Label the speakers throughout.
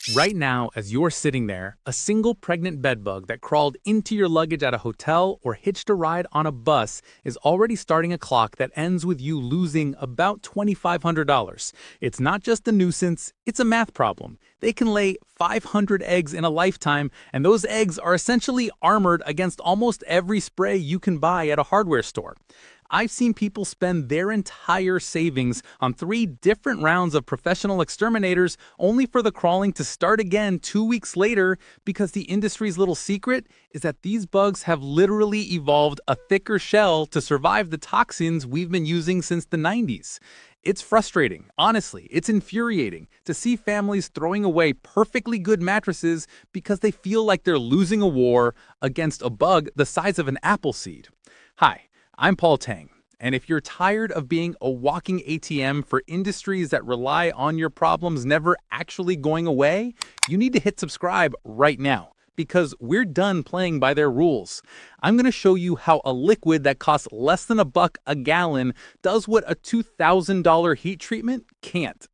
Speaker 1: Right now, as you're sitting there, a single pregnant bedbug that crawled into your luggage at a hotel or hitched a ride on a bus is already starting a clock that ends with you losing about $2,500. It's not just a nuisance, it's a math problem. They can lay 500 eggs in a lifetime, and those eggs are essentially armored against almost every spray you can buy at a hardware store. I've seen people spend their entire savings on 3 different rounds of professional exterminators only for the crawling to start again 2 weeks later because the industry's little secret is that these bugs have literally evolved a thicker shell to survive the toxins we've been using since the 90s. It's frustrating, honestly, it's infuriating to see families throwing away perfectly good mattresses because they feel like they're losing a war against a bug the size of an apple seed. Hi. I'm Paul Chang, and if you're tired of being a walking ATM for industries that rely on your problems never actually going away, you need to hit subscribe right now, because we're done playing by their rules. I'm going to show you how a liquid that costs less than $1 a gallon does what a $2,000 heat treatment can't.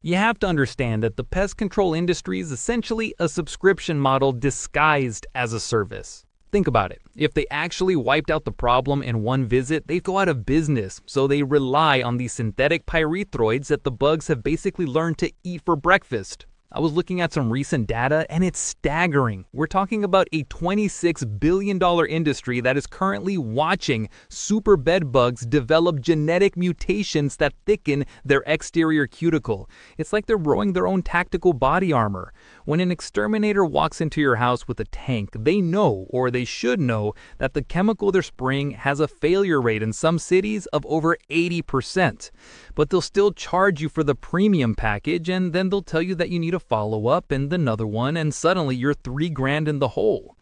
Speaker 1: You have to understand that the pest control industry is essentially a subscription model disguised as a service. Think about it. If they actually wiped out the problem in one visit, they'd go out of business, so they rely on these synthetic pyrethroids that the bugs have basically learned to eat for breakfast. I was looking at some recent data, and it's staggering. We're talking about a $26 billion industry that is currently watching super bed bugs develop genetic mutations that thicken their exterior cuticle. It's like they're growing their own tactical body armor. When an exterminator walks into your house with a tank, they know, or they should know, that the chemical they're spraying has a failure rate in some cities of over 80%. But they'll still charge you for the premium package, and then they'll tell you that you need a follow-up and another one, and suddenly you're $3,000 in the hole.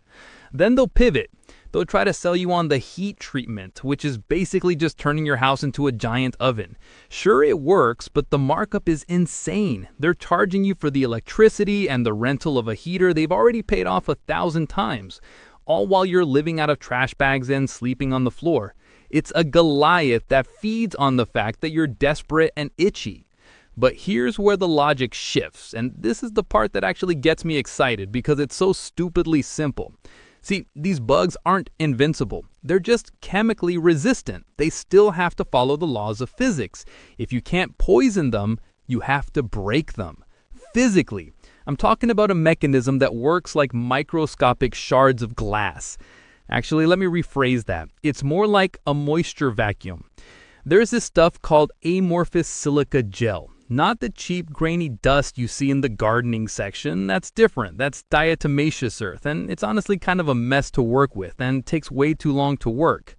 Speaker 1: Then they'll pivot. They'll try to sell you on the heat treatment, which is basically just turning your house into a giant oven. Sure, it works, but the markup is insane. They're charging you for the electricity and the rental of a heater they've already paid off 1,000 times, all while you're living out of trash bags and sleeping on the floor. It's a Goliath that feeds on the fact that you're desperate and itchy. But here's where the logic shifts, and this is the part that actually gets me excited because it's so stupidly simple. See, these bugs aren't invincible. They're just chemically resistant. They still have to follow the laws of physics. If you can't poison them, you have to break them. Physically, I'm talking about a mechanism that works like microscopic shards of glass. Actually, let me rephrase that. It's more like a moisture vacuum. There's this stuff called amorphous silica gel. Not the cheap, grainy dust you see in the gardening section. That's different. That's diatomaceous earth, and it's honestly kind of a mess to work with and takes way too long to work.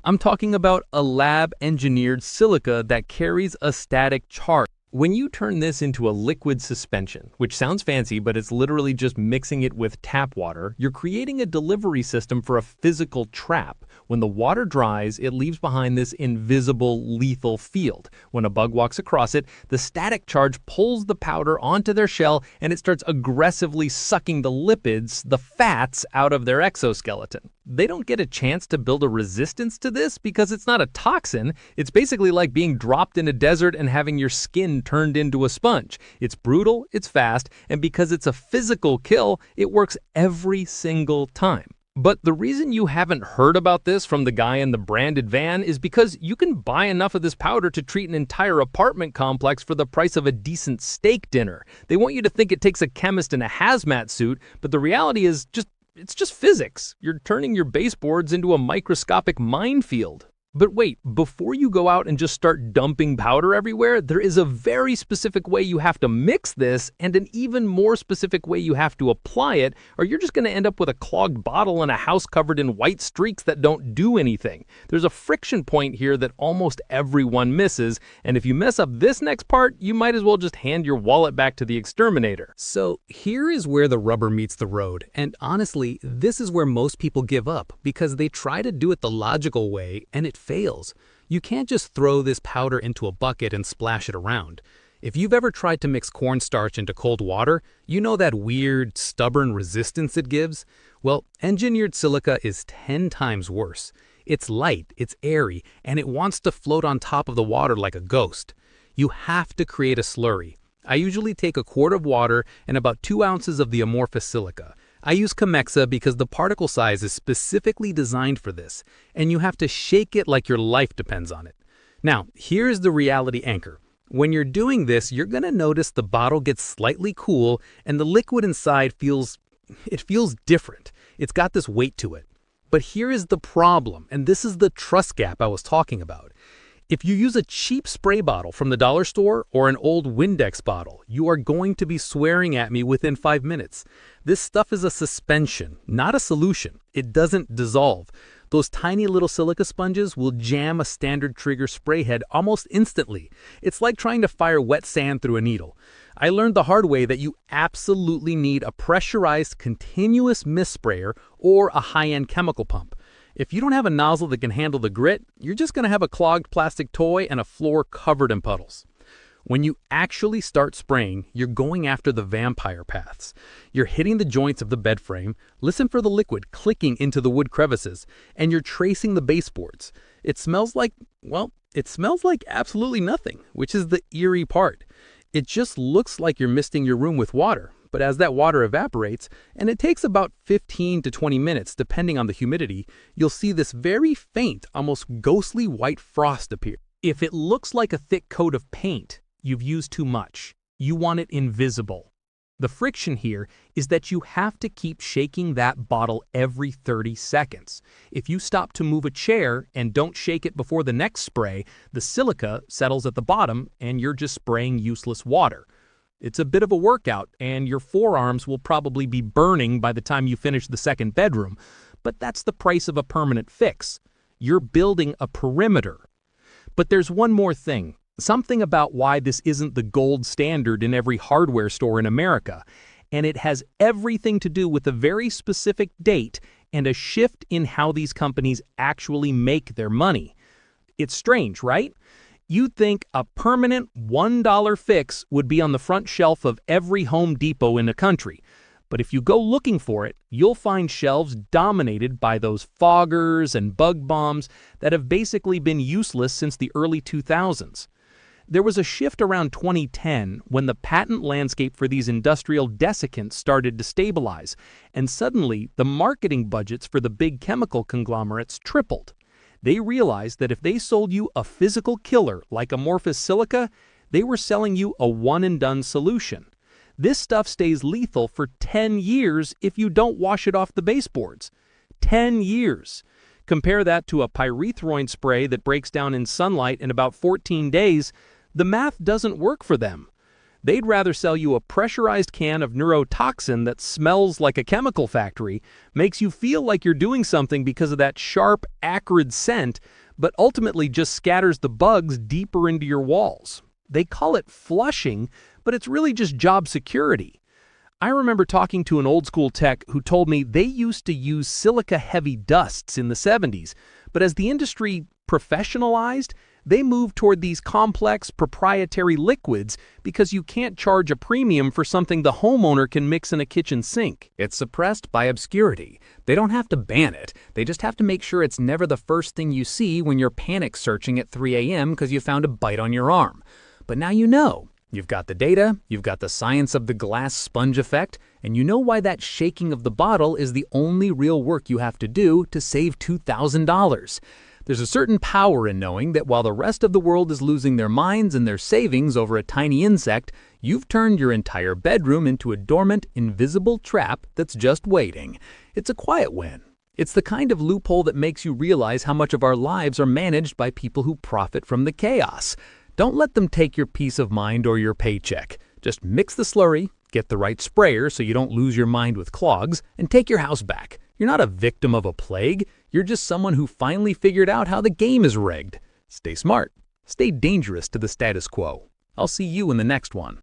Speaker 1: I'm talking about a lab-engineered silica that carries a static charge. When you turn this into a liquid suspension, which sounds fancy, but it's literally just mixing it with tap water, you're creating a delivery system for a physical trap. When the water dries, it leaves behind this invisible, lethal field. When a bug walks across it, the static charge pulls the powder onto their shell, and it starts aggressively sucking the lipids, the fats, out of their exoskeleton. They don't get a chance to build a resistance to this because it's not a toxin. It's basically like being dropped in a desert and having your skin turned into a sponge. It's brutal, it's fast, and because it's a physical kill, it works every single time. But the reason you haven't heard about this from the guy in the branded van is because you can buy enough of this powder to treat an entire apartment complex for the price of a decent steak dinner. They want you to think it takes a chemist in a hazmat suit, but the reality is it's just physics. You're turning your baseboards into a microscopic minefield. But wait, before you go out and just start dumping powder everywhere, there is a very specific way you have to mix this and an even more specific way you have to apply it, or you're just going to end up with a clogged bottle and a house covered in white streaks that don't do anything. There's a friction point here that almost everyone misses, and if you mess up this next part, you might as well just hand your wallet back to the exterminator. So here is where the rubber meets the road, and honestly, this is where most people give up because they try to do it the logical way and it fails. You can't just throw this powder into a bucket and splash it around. If you've ever tried to mix cornstarch into cold water, you know that weird, stubborn resistance it gives? Well, engineered silica is 10 times worse. It's light, it's airy, and it wants to float on top of the water like a ghost. You have to create a slurry. I usually take a quart of water and about 2 ounces of the amorphous silica. I use Chemexa because the particle size is specifically designed for this, and you have to shake it like your life depends on it. Now, here's the reality anchor. When you're doing this, you're going to notice the bottle gets slightly cool and the liquid inside feels different. It's got this weight to it. But here is the problem, and this is the trust gap I was talking about. If you use a cheap spray bottle from the dollar store or an old Windex bottle, you are going to be swearing at me within 5 minutes. This stuff is a suspension, not a solution. It doesn't dissolve. Those tiny little silica sponges will jam a standard trigger spray head almost instantly. It's like trying to fire wet sand through a needle. I learned the hard way that you absolutely need a pressurized continuous mist sprayer or a high-end chemical pump. If you don't have a nozzle that can handle the grit, you're just going to have a clogged plastic toy and a floor covered in puddles. When you actually start spraying, you're going after the vampire paths. You're hitting the joints of the bed frame, listen for the liquid clicking into the wood crevices, and you're tracing the baseboards. It smells like absolutely nothing, which is the eerie part. It just looks like you're misting your room with water, but as that water evaporates, and it takes about 15 to 20 minutes depending on the humidity, you'll see this very faint, almost ghostly white frost appear. If it looks like a thick coat of paint, you've used too much. You want it invisible. The friction here is that you have to keep shaking that bottle every 30 seconds. If you stop to move a chair and don't shake it before the next spray, the silica settles at the bottom and you're just spraying useless water. It's a bit of a workout and your forearms will probably be burning by the time you finish the second bedroom, but that's the price of a permanent fix. You're building a perimeter. But there's one more thing. Something about why this isn't the gold standard in every hardware store in America, and it has everything to do with a very specific date and a shift in how these companies actually make their money. It's strange, right? You'd think a permanent $1 fix would be on the front shelf of every Home Depot in the country. But if you go looking for it, you'll find shelves dominated by those foggers and bug bombs that have basically been useless since the early 2000s. There was a shift around 2010 when the patent landscape for these industrial desiccants started to stabilize, and suddenly the marketing budgets for the big chemical conglomerates tripled. They realized that if they sold you a physical killer like amorphous silica, they were selling you a one-and-done solution. This stuff stays lethal for 10 years if you don't wash it off the baseboards. 10 years. Compare that to a pyrethroid spray that breaks down in sunlight in about 14 days. The math doesn't work for them. They'd rather sell you a pressurized can of neurotoxin that smells like a chemical factory, makes you feel like you're doing something because of that sharp, acrid scent, but ultimately just scatters the bugs deeper into your walls. They call it flushing, but it's really just job security. I remember talking to an old-school tech who told me they used to use silica-heavy dusts in the 70s, but as the industry professionalized, they moved toward these complex, proprietary liquids because you can't charge a premium for something the homeowner can mix in a kitchen sink. It's suppressed by obscurity. They don't have to ban it. They just have to make sure it's never the first thing you see when you're panic searching at 3 a.m. because you found a bite on your arm. But now you know. You've got the data, you've got the science of the glass sponge effect, and you know why that shaking of the bottle is the only real work you have to do to save $2,000. There's a certain power in knowing that while the rest of the world is losing their minds and their savings over a tiny insect, you've turned your entire bedroom into a dormant, invisible trap that's just waiting. It's a quiet win. It's the kind of loophole that makes you realize how much of our lives are managed by people who profit from the chaos. Don't let them take your peace of mind or your paycheck. Just mix the slurry, get the right sprayer so you don't lose your mind with clogs, and take your house back. You're not a victim of a plague. You're just someone who finally figured out how the game is rigged. Stay smart. Stay dangerous to the status quo. I'll see you in the next one.